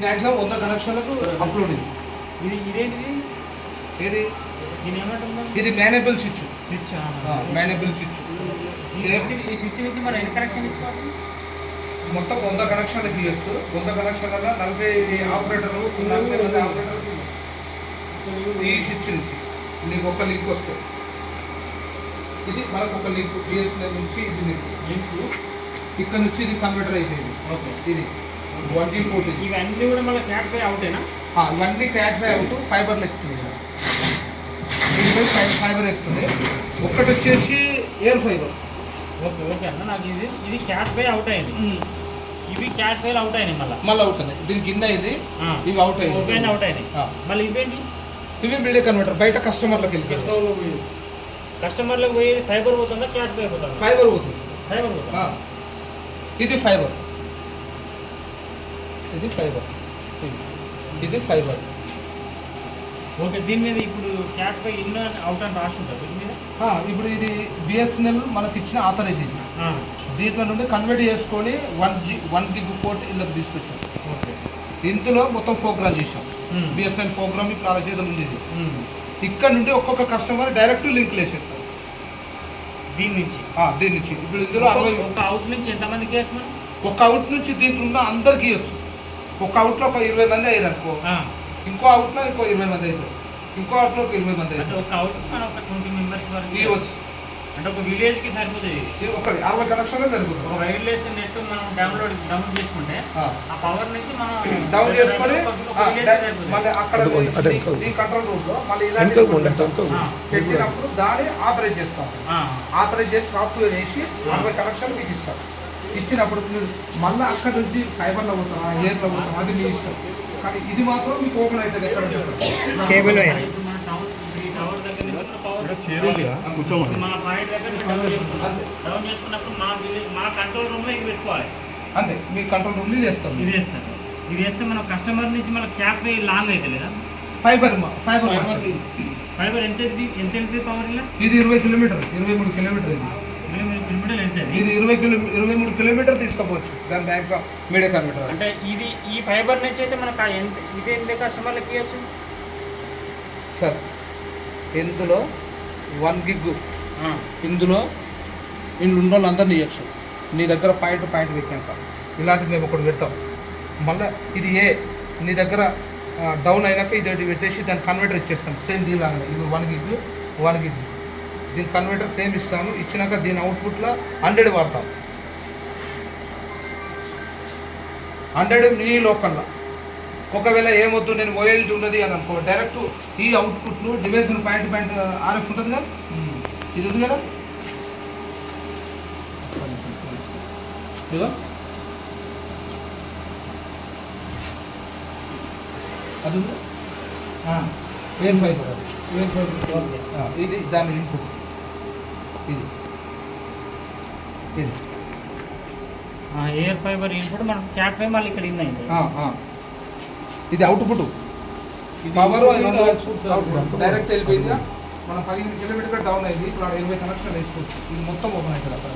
Maximum 100 కనెక్షన్లకు uploading. ఇదేంటిది? ఏది దీని ఏమంటారు? ఇది మేనేబుల్ స్విచ్. మేనేబుల్ స్విచ్. ఈ స్విచ్ నుంచి మనం ఎన్ని కనెక్షన్ ఇచ్చుకోవచ్చు? మొత్తం 100 కనెక్షన్లకు ఇవ్వచ్చు. 100 కనెక్షన్ల 40 ఆపరేటర్లు 40 మంది ఆపరేటర్లు ఈ స్విచ్ నుంచి నీకు ఒక లింక్ వస్తుంది. ఇది మనకు ఒక లింక్ బిఎస్ఎన్ఎల్ నుంచి ఇది లింక్ ఇక్కడ నుంచి ఇది కన్వర్టర్ అయిపోయింది. ఓకే, ఇది 1G పోర్ట్. ఇవన్నీ కూడా మళ్ళీ క్యాట్ బై అవుటేనా? ఇవన్నీ క్యాట్ బై అవుట్ ఫైబర్లు ఎక్కుతుంది. ఫైబర్ ఎక్కుతుంది. ఒక్కటి వచ్చేసి ఎయిర్ ఫైబర్. ఓకే ఓకే అన్న, నాకు ఇది క్యాట్ బై అవుట్ అయింది. ఇవి క్యాట్ బై అవుట్ అయినాయి. మళ్ళీ అవుట్ అయ్యాయి. దీని కింద ఇది ఇవి అవుట్ అయ్యాయి. అవుట్ అయినాయి. మళ్ళీ ఇవేంటి? ఇవి బిల్డే కన్వర్టర్ బయట కస్టమర్లకు వెళ్ళి కస్టమర్లకు పోయి ఫైబర్ పోతుందా క్యాట్ బై పోతుందా? ఫైబర్ పోతుంది. ఫైబర్ పోతుందా? ఇది ఫైబర్. ఇది ఫైబర్. ఇది ఫైబర్. ఓకే, దీని మీద ఇప్పుడు క్యాట్ బై ఇన్ అవుట్ అని రాసి ఉంటుంది దీని మీద. ఇప్పుడు ఇది బిఎస్ఎన్ఎల్ మనకి ఇచ్చిన ఆథరైజింగ్. దీంట్లో నుండి కన్వర్ట్ చేసుకొని 1 గిగ్ పోర్ట్ ఇళ్ళకి తీసుకొచ్చాం. ఓకే, ఇందులో మొత్తం ప్రోగ్రామ్ చేసాం. బిఎస్ఎన్ఎల్ ప్రోగ్రామ్ ఇప్పుడు అలా చేతులు ఉండేది. ఇక్కడ నుండి ఒక్కొక్క కస్టమర్ డైరెక్ట్ లింక్ వేసేస్తారు దీని నుంచి. ఇప్పుడు ఇందులో ఒక అవుట్ నుంచి ఎంతమందికి ఇవ్వచ్చు మనం? ఒక అవుట్ నుంచి దీంట్లో ఉన్న అందరికి ఇవ్వచ్చు. ఒక అవుట్లో ఒక 20 మంది అయ్యారు అనుకో, ఇంకో అవుట్లో ఇంకో 20 మంది అవుతారు, ఇంకో అవుట్లో ఒక 20 మంది అవుతారు. ఒక అవుట్ మనం ఒక 20 మెంబర్స్ వరకు ఇవ్వచ్చు. అంటే ఒక విలేజ్ కి సరిపోతుంది. ఒక 60 కనెక్షన్లు జరుగుతుంది. ఒక వైర్లెస్ నెట్ మనం డౌన్లోడ్ చేసుకుంటే ఆ పవర్ నుంచి మనం డౌన్ చేసుకొని మళ్ళీ అక్కడ ఈ కంట్రోల్ రూమ్ లో మళ్ళీ పెట్టినప్పుడు దాన్ని ఆథరైజ్ చేస్తాం. ఆథరైజ్ చేసి సాఫ్ట్వేర్ వేసి 60 కనెక్షన్లు మీకు ఇస్తాం. ఇచ్చినప్పుడు మీరు మళ్ళీ అక్కడ నుంచి ఫైబర్లో పోతాం, ఎయిర్లో పోతాం, అది మీ ఇష్టం. కానీ ఇది మాత్రం మీకు ఓపెన్ అవుతుంది. ఎక్కడ కేబుల్ అంతే, మీ కంట్రోల్ రూమ్ చేస్తాం. ఇది వేస్తే మన కస్టమర్ నుంచి మన క్యాప్ లాంగ్ అయితే లేదా? ఫైబర్ ఎంత వెళ్తుంది పవర్? ఇది 20 కిలోమీటర్, 23 కిలోమీటర్. ఇది 23 కిలోమీటర్ తీసుకోవచ్చు. దాని బ్యాక్ మీడియా కన్వర్టర్. అంటే ఇది ఈ ఫైబర్ నుంచి అయితే మనకు ఇది ఎంత కస్టమర్లకి ఇవ్వచ్చు సార్? ఇందులో 1 గిగ్ ఇందులో ఉన్న వాళ్ళందరినీ ఇవ్వచ్చు. నీ దగ్గర పాయింట్ పెట్టాక ఇలాంటివి మేము ఒకటి పెడతాం. మళ్ళీ ఇది నీ దగ్గర డౌన్ అయినాక ఇది పెట్టేసి దాని కన్వర్టర్ ఇచ్చేస్తాం. సేమ్ దీనిలాగా ఇది 1 గిగ్ దీని కన్వర్టర్ సేమ్ ఇస్తాము. ఇచ్చినాక దీని అవుట్పుట్లో 100 వాడతాం. 100 నీ లోకల్లో. ఒకవేళ ఏమొద్దు నేను ఓఎల్టీ ఉన్నది అని అనుకో, డైరెక్ట్ ఈ అవుట్పుట్ను డివైస్ను పాయింట్ ఆర్ఎఫ్ ఉంటుంది కదా, ఇది ఉంది కదా, అది ఉంది ఎయిర్ ఫైబర్. ఇది దాని ఇన్పుట్. ఇది ఎయిర్ ఫైబర్ ఇన్పుట్ మనకు క్యాట్ ఫైబర్ మళ్ళీ ఇక్కడ ఇన్ ఇది అవుట్పుట్. పవర్ డైరెక్ట్ వెళ్ళిపోయింది. మనం 15 కిలోమీటర్ డౌన్ అయింది. ఇప్పుడు 20 కనెక్షన్ వేసుకోవచ్చు. ఇది మొత్తం ఓపెన్ అవుతుంది. అక్కడ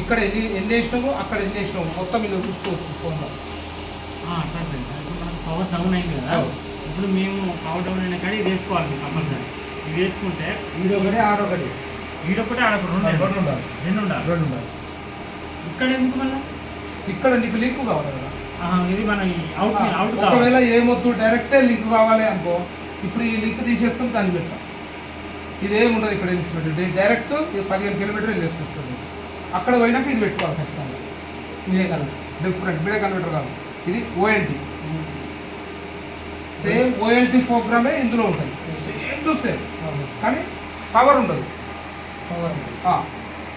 ఇక్కడ ఎన్ని వేసినాము, అక్కడ ఎన్ని వేసినాము మొత్తం ఇలా చూసుకోవచ్చు ఫోన్లో. మనకు పవర్ డౌన్ అయింది కదా, ఇప్పుడు మేము పవర్ డౌన్ అయినా కానీ ఇది వేసుకోవాలి కంపల్సరీ. ఇది వేసుకుంటే ఈడొకటి ఆడొకటి రెండు ఉండాలి. ఇక్కడ ఎందుకు మళ్ళీ? ఇక్కడ నీకు లింక్ కావాలి కదా. ఇది మన అవుట్. ఒకవేళ ఏమొద్దు డైరెక్టే లింక్ కావాలి అనుకో, ఇప్పుడు ఈ లింక్ తీసేస్తాం, దాన్ని పెడతాం. ఇదేముండదు ఇక్కడ ఇన్స్ట్రుమెంట్. డైరెక్ట్ 15 కిలోమీటర్లు చేసుకొస్తుంది. అక్కడ పోయినాక ఇది పెట్టుకోవాలి ఖచ్చితంగా. Media converter different. Media converter కాదు, ఇది ఓఎల్టీ. సేమ్ ఓఎల్టీ ప్రోగ్రామే ఇందులో ఉంటుంది. Same to same. కానీ పవర్ ఉండదు.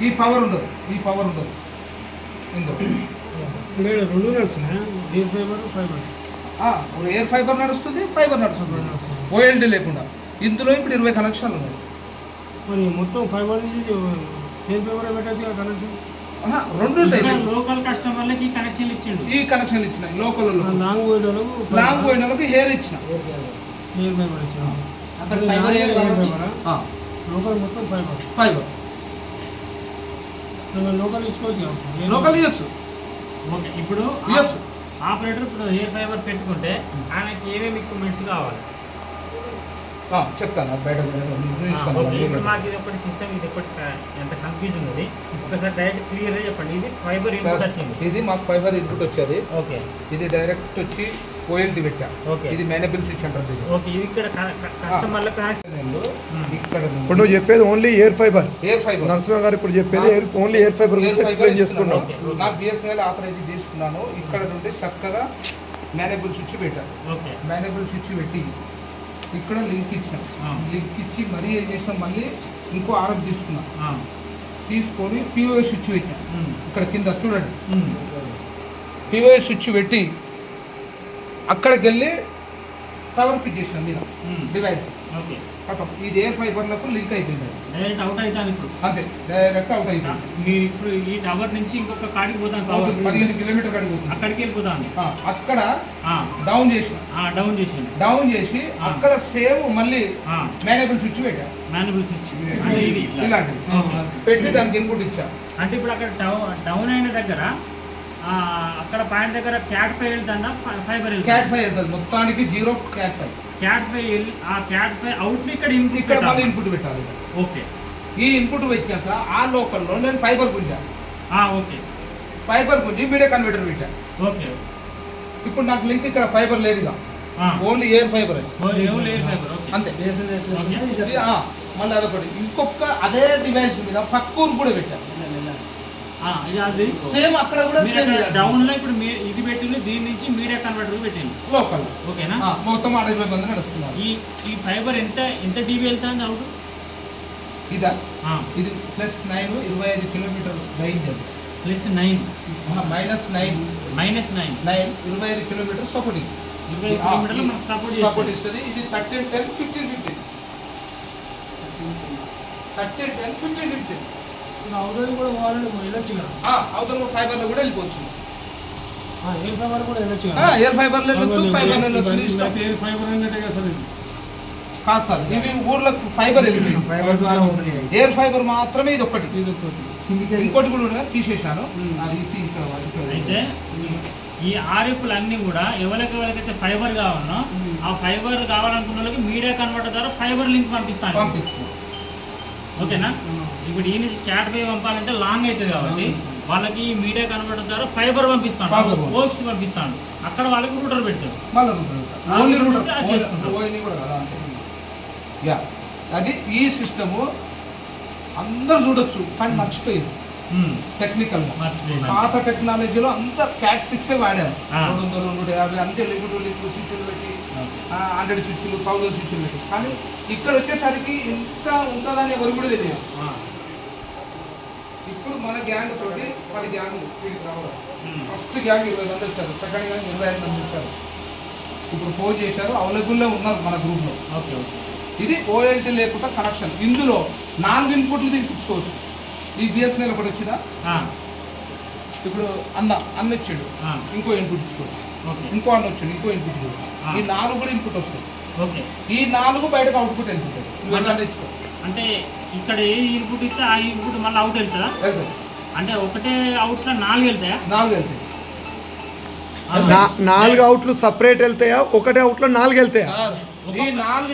ఈ పవర్ ఉండదు ఇందులో. రెండు నడుస్తున్నాయి, ఎయిర్ ఫైబర్ నడుస్తుంది, ఫైబర్ నడుస్తుంది. ఓఎల్టీ లేకుండా. ఇందులో ఇప్పుడు 20 కనెక్షన్లు ఉన్నాయి. మరి మొత్తం ఫైబర్ ఎయిర్ ఫైబర్ పెట్టచ్చు కనెక్షన్. రెండు ఉంటాయి. లోకల్ కస్టమర్లకి ఈ కనెక్షన్లు ఇచ్చిండు. ఈ కనెక్షన్లు ఇచ్చిన లోకల్ లాంగ్ పోయిన వాళ్ళకి హెయిర్ ఇచ్చిన. ఎయిర్ ఫైబర్ ఇచ్చిన. లోకల్ మొత్తం ఫైబర్. లోకల్ ఇచ్చుకోవచ్చు. లోకల్ ఇవ్వచ్చు. ఓకే, ఇప్పుడు ఇవ్వచ్చు. ఆపరేటర్ ఇప్పుడు ఎయిర్ ఫైబర్ పెట్టుకుంటే ఆయనకి ఏమేమి ఎక్విప్మెంట్స్ కావాలి? చెప్తాను బయట ఓకే, ఇప్పుడు మాకు ఇది ఒకటి సిస్టమ్, ఇది ఒకటి ఎంత కన్ఫ్యూజన్ ఉంది, ఒకసారి డైరెక్ట్ క్లియర్గా చెప్పండి. ఇది ఫైబర్ ఇన్పుట్ వచ్చింది, ఇది మాకు ఫైబర్ ఇన్పుట్ వచ్చేది. ఓకే, ఇది డైరెక్ట్ వచ్చి ఓఎల్టీ పెట్టా. ఓకే, ఇది మేనేబుల్ స్విచ్ అంటారు. ఓకే, ఇది ఇక్కడ కస్టమర్ల కనెక్షన్. ఇక్కడ ఇప్పుడు నువ్వు చెప్పేది only air fibre. Air fibre Narasimha గారు ఇప్పుడు చెప్పేది ఓన్లీ ఎయిర్ ఫైబర్ గురించి ఎక్స్ప్లెయిన్ చేస్తున్నాం. నాకు బిఎస్ఎన్ఎల్ ఆథరైజ్ తీసుకున్నాను. ఇక్కడ నుండి చక్కగా మేనేబుల్ స్విచ్ పెట్టాను. ఓకే, మేనేబుల్ స్విచ్ పెట్టి ఇక్కడ లింక్ ఇచ్చాను. లింక్ ఇచ్చి మరీ ఏం చేసినాం, మళ్ళీ ఇంకో ఆర్ఎఫ్ తీసుకున్నాం. తీసుకొని పిఓఎస్ స్విచ్ పెట్టాను. ఇక్కడ కింద చూడండి, పిఓఎస్ స్విచ్ పెట్టి అక్కడికి వెళ్ళి పవర్ ఫిట్ చేసినాం మీద డివైస్. ఓకే, ఇది ఎయిర్ ఫైబర్లకు లింక్ అయిపోయింది. డైరెక్ట్ అవుట్ అవుతాను ఇప్పుడు. అంతే, డైరెక్ట్ అవుట్ అయిపోయింది. మీరు ఇప్పుడు ఈ టవర్ నుంచి ఇంకొక కాడికి పోతాను, 15 కిలోమీటర్ కాడికి పోతుంది. అక్కడికి వెళ్ళిపోతాను. అక్కడ డౌన్ చేసిన, డౌన్ చేసి అక్కడ సేమ్ మళ్ళీ మేనేబుల్ స్విచ్ పెట్టా. మేనేబుల్ స్విచ్ అంటే ఇది ఇలాంటిది పెట్టి దానికి ఇన్పుట్ ఇచ్చా. అంటే ఇప్పుడు అక్కడ డౌన్ అయిన దగ్గర అక్కడ పాయింట్ దగ్గర క్యాట్ ఫై వెళ్తుందా, ఫైబర్ క్యాట్ ఫై వెళ్తుంది. మొత్తానికి 0 క్యాట్ ఫై. క్యాట్ ఫై వెళ్ళి ఆ క్యాట్ ఫై అవుట్ ఇక్కడ ఇక్కడ మళ్ళీ ఇన్పుట్ పెట్టాలి. ఓకే, ఈ ఇన్పుట్ వచ్చాక ఆ లోకల్లో నేను ఫైబర్ గుంజా. ఓకే, ఫైబర్ గుంజి మీడియా కన్వర్టర్ పెట్టా. ఓకే, ఇప్పుడు నాకు లింక్ ఇక్కడ ఫైబర్ లేదుగా, ఓన్లీ ఎయిర్ ఫైబర్ అంతే. మళ్ళీ అదొకటి ఇంకొక అదే డివైస్ మీద పక్కూరు కూడా పెట్టాను. సేమ్ అక్కడ కూడా డౌన్ లో ఇప్పుడు ఇది పెట్టింది, దీని నుంచి మీడియా కన్వర్టర్ పెట్టింది లోకల్. ఓకేనా, మొత్తం 60 మంది నడుస్తున్నారు. ఈ ఫైబర్ ఎంత డీబీ వెళ్తుంది అవుట్? ఇదా, ఇది +9 25 కిలోమీటర్ రేంజ్. అది +9 -9 25 కిలోమీటర్ సపోర్ట్. 20 కిలోమీటర్లు మనకు సపోర్ట్ ఇస్తుంది. ఇది 13 10 15 13 10 15 అవతల కూడా వెళ్ళొచ్చు కదా, అవతల ఫైబర్ లో కూడా వెళ్ళిపోవచ్చు. ఎయిర్ ఫైబర్ కూడా వెళ్ళొచ్చు, ఎయిర్ ఫైబర్ వెళ్ళొచ్చు, ఫైబర్ వెళ్ళొచ్చు. ఎయిర్ ఫైబర్ అంటే అసలు కాదు సార్, ఇవి ఊర్లకు ఫైబర్ వెళ్ళిపోయింది. ఫైబర్ ద్వారా ఎయిర్ ఫైబర్ మాత్రమే ఇది ఒకటి. ఇంకోటి కూడా తీసేసాను. అయితే ఈ ఆర్ఎఫ్లు అన్ని కూడా ఎవరికైతే ఫైబర్ కావాలనో ఆ ఫైబర్ కావాలనుకున్న వాళ్ళకి మీడియా కన్వర్టర్ ద్వారా ఫైబర్ లింక్ పంపిస్తాను. ఓకేనా, ఇప్పుడు ఈ నుంచి క్యాట్ ఫై పంపాలంటే లాంగ్ అవుతుంది కాబట్టి వాళ్ళకి మీడియా కన్వర్టర్ ద్వారా ఫైబర్ పంపిస్తాను, ఓప్స్ పంపిస్తాను. అక్కడ వాళ్ళకి రూటర్ పెట్టారు, అది ఈ సిస్టము అందరు చూడొచ్చు. కానీ మర్చిపోయింది టెక్నికల్ పాత టెక్నాలజీలో అంతా క్యాట్ 6 వాడారు. 200 150 అంతే లిక్విడ్ స్విచ్లు పెట్టి 100 స్విచ్లు 1000 స్విచ్లు పెట్టి. కానీ ఇక్కడ వచ్చేసరికి ఎంత ఉంటుందని ఎవరు కూడా తెలియదు. ఇప్పుడు మన గ్యాంగ్ తోటి 10 గ్యాంగ్ వీడికి రావాలి. ఫస్ట్ గ్యాంగ్ 20 మంది వచ్చారు, సెకండ్ గ్యాంగ్ 25 మంది వచ్చారు. ఇప్పుడు ఫోన్ చేశారు, అవైలబుల్లో ఉన్నారు మన గ్రూప్లో. ఓకే, ఇది ఓఎల్టీ లేకుండా కనెక్షన్. ఇందులో 4 ఇన్పుట్లు తీసుకోవచ్చు. ఈ బిఎస్ఎన్ఎల్ ఒకటి వచ్చిందా, ఇప్పుడు అన్న ఇచ్చాడు, ఇంకో ఇన్పుట్ ఇచ్చుకోవచ్చు. ఇంకో అన్న వచ్చాడు, ఇంకో ఇన్పుట్ ఇచ్చుకోవచ్చు. ఈ 4 కూడా ఇన్పుట్ వస్తుంది. ఓకే, ఈ 4 బయటకు అవుట్పుట్ వెళ్తుంది. అంటే ఇక్కడ ఏ ఇన్పుట్ ఇస్తే ఆ ఇన్పుట్ మళ్ళీ అవుట్ వెళ్తుందా? అంటే ఒకటే అవుట్లో 4 వెళ్తాయా? 4 వెళ్తాయి. 4 అవుట్లు సపరేట్ వెళ్తాయా, ఒకటే అవుట్లో 4 వెళ్తాయా? ఈ 4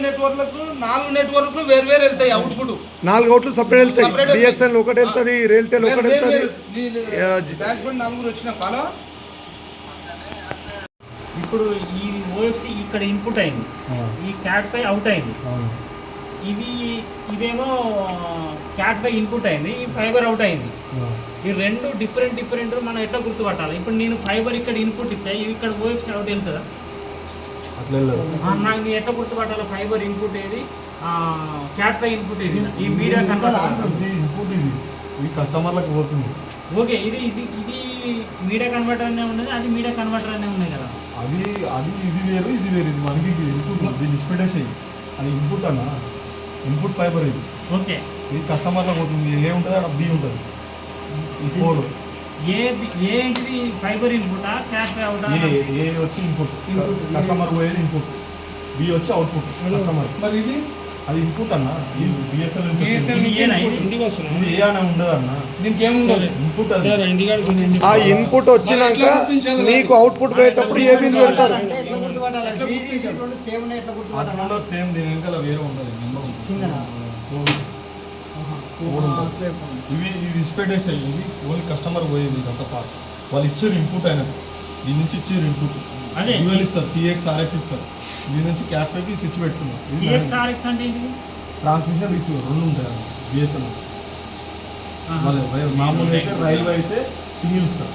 నెట్వర్క్లు వేరు వెళ్తాయి. అవుట్పుట్ 4 అవుట్లు సపరేట్ వెళ్తాయి. బిఎస్ఎన్ఎల్ ఒకటి వెళ్తుంది, రైల్టెల్ ఒకటి వెళ్తుంది. డాష్బోర్డ్ 4 వచ్చిన కాలం. ఇప్పుడు ఈ ఓఎఫ్సి ఇక్కడ ఇన్పుట్ అయింది, ఈ క్యాట్ ఫై అవుట్ అయింది. ఇదేమో క్యాట్ ఫై ఇన్పుట్ అయింది, ఈ ఫైబర్ అవుట్ అయింది. ఈ రెండు డిఫరెంట్ మనం ఎట్లా గుర్తుపట్టాలి? ఇప్పుడు నేను ఫైబర్ ఇక్కడ ఇన్పుట్ ఇస్తే ఇక్కడ ఓఎఫ్సి అవుట్ వెళ్తుందా? నాకు నేను ఎట్లా గుర్తుపట్టాలి ఫైబర్ ఇన్పుట్ ఏది, క్యాట్ ఫై ఇన్పుట్ ఏది? ఈ మీడియా ఇన్పుట్ ఇది కస్టమర్లకు పోతుంది. ఓకే, ఇది మీడియా కన్వర్టర్ అనే ఉన్నది, అది మీడియా కన్వర్టర్ అనే ఉన్నాయి కదా. అది ఇది వేరు, ఇది వేరు. ఇది మనకి ఇన్పుట్, దీన్ని స్పెడేసి అది ఇన్పుట్ అన్న, ఇన్పుట్ ఫైబర్ ఇది. ఓకే, ఇది కస్టమర్లకు పోతుంది. ఏ ఉంటుంది అక్కడ బి ఉంటుంది. ఈ కోడ్ ఏంటిది ఫైబర్ ఇన్పుటా, క్యాట్ ఫై అవుటా? ఏ వచ్చి ఇన్పుట్, కస్టమర్ పోయేది ఇన్పుట్, బి వచ్చి అవుట్పుట్ కస్టమర్. మరి ఇది అది ఇన్పుట్ అన్న బిఎస్ఎల్ నుంచి BSNL వచ్చింది. నుంచి ఏనా input. ఇది? ఇంటికి వస్తున్నాయి. ఇది ఏ అని ఉండదు అన్న దీనికి ఏముండదు. ఇన్పుట్ అది ఆ ఇన్పుట్ వచ్చినాక నీకు అవుట్పుట్ పోయేటప్పుడు ఏ బిల్ పెడతారు? అట్లా సేమ్ దీని వెనకాల వేరే ఉండదు నెంబర్ ఉంటుంది. కోడ్ ఉంటుంది. ఇవి ఇన్స్పెక్టేషన్ ఇది ఓన్లీ కస్టమర్ పోయేది ఇదంతా పార్ట్ వాళ్ళు ఇచ్చారు ఇన్పుట్ అయినది దీని నుంచి ఇచ్చారు ఇన్పుట్ అదే. డ్యూయల్ ఇస్తారు టీఎక్స్ ఆర్ఎక్స్ ఇస్తారు దీని నుంచి క్యాఫేకి స్విచ్ పెట్టుకున్నాం TXRX అంటే ఏంటిది? ట్రాన్స్మిషన్ రిసీవర్ రెండు ఉంటాయి అన్న బిఎస్ఎన్ఎల్ మామూలుగా అయితే రైల్వే అయితే సింగిల్ ఇస్తారు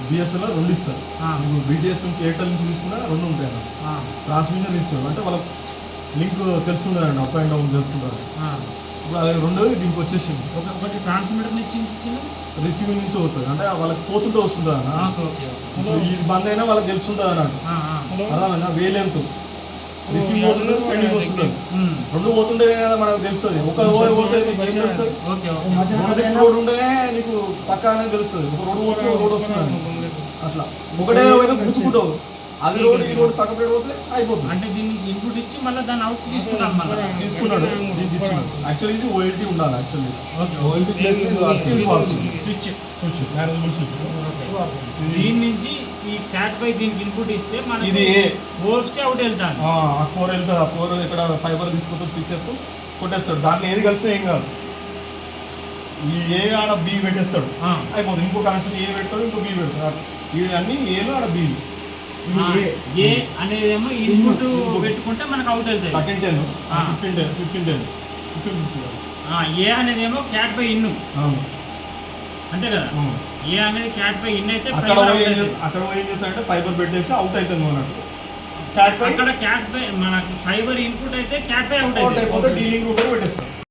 బిఎస్ఎన్ఎల్ రెండు ఇస్తారు ఇప్పుడు బీటీఎస్ నుంచి ఎయిర్టెల్ నుంచి తీసుకున్నా రెండు ఉంటాయి అన్న ట్రాన్స్మిషన్ రిసీవర్ అంటే వాళ్ళకి లింక్ తెలుసుకుంటారండి అప్ అండ్ డౌన్ తెలుసుకుంటారు ఇప్పుడు అది రెండోది దీనికి వచ్చేసింది ఒకటి ట్రాన్స్మిటర్ నుంచి ఇచ్చింది, రిసీవింగ్ నుంచి అవుతుంది అంటే వాళ్ళకి పోతుంటే వస్తుంది అన్న ఇప్పుడు ఇది బంద్ అయినా వాళ్ళకి తెలుస్తుంటుంది అన్నట్టు అదా వేలెంత్ రిసీవ్ పోతుంది సెండింగ్ వస్తుంది రెండు పోతుంటే కదా మనకు తెలుస్తుంది ఒక పోతే నీకు ఏం తెలుస్తుంది రోడ్ ఉంటేనే నీకు పక్కా అనేది తెలుస్తుంది ఒక రోడ్ పోతే రోడ్ వస్తుంది అట్లా ఒకటే పోయినా గుర్తుకుంటావు అది రోడ్ ఈ రోడ్ సపరేట్ పోతే అయిపోతుంది అంటే దీని నుంచి ఇన్పుట్ ఇచ్చి మళ్ళీ దాన్ని అవుట్ తీసుకున్నాం మళ్ళీ తీసుకున్నాడు దీనికి ఇచ్చినాడు యాక్చువల్లీ ఇది ఓఎల్టీ ఉండాలి actually OLT switch switch marriageable switch దీని నుంచి ఈ క్యాట్ బై దీనికి ఇన్పుట్ ఇస్తే మన ఇది ఓఎఫ్సి అవుట్ వెళ్తాను ఆ కోర్ వెళ్తుంది ఆ కోర్ ఇక్కడ ఫైబర్ తీసుకుంటాడు 6F కొట్టేస్తాడు దాంట్లో ఏది కలిసినా ఏం కాదు ఈ ఏ ఆడ బి పెట్టేస్తాడు అయిపోతుంది ఇంకో కనెక్షన్ ఏ పెడతాడు ఇంకో బి పెడతాడు ఇవి అన్ని ఏలో ఆడ బి ఏ అనేదేమో ఇన్పుట్ పెట్టుకుంటే మనకు అవుట్ వెళ్తాయి 13 10 15 ఏ అనేదేమో క్యాట్ బై ఇన్ అంతే కదా ఏ అనేది క్యాట్ బై ఇన్ అయితే అక్కడ పోయి ఏం చేస్తాడంటే ఫైబర్ పెట్టేసి అవుట్ అవుతుంది అన్నట్టు అక్కడ క్యాట్ బై మనకు ఫైబర్ ఇన్పుట్ అయితే క్యాట్ బై అవుట్ అయిపోతే డీలింగ్ రూపే పెట్టేస్తాడు